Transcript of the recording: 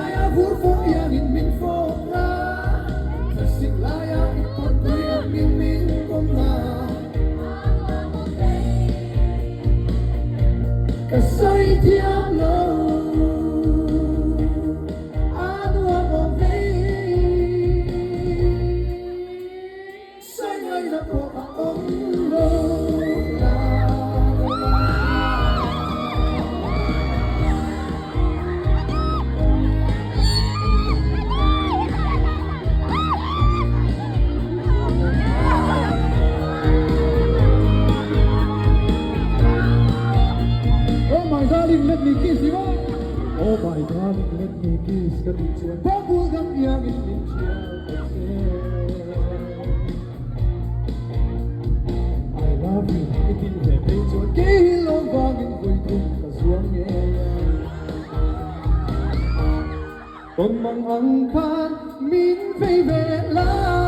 laya vur phun yang in min phong ra sik laya ipon tui ang min kom na kasai tiang lo nuam sai ngai na po ang lo let me kiss you. Oh my darling, let me kiss ka din siya. Pabulgam yang din siya. I love you. Itin hebe chon kilong vangin ko'y tung kasuang ngaya. Ton mang angkan min fei ve la.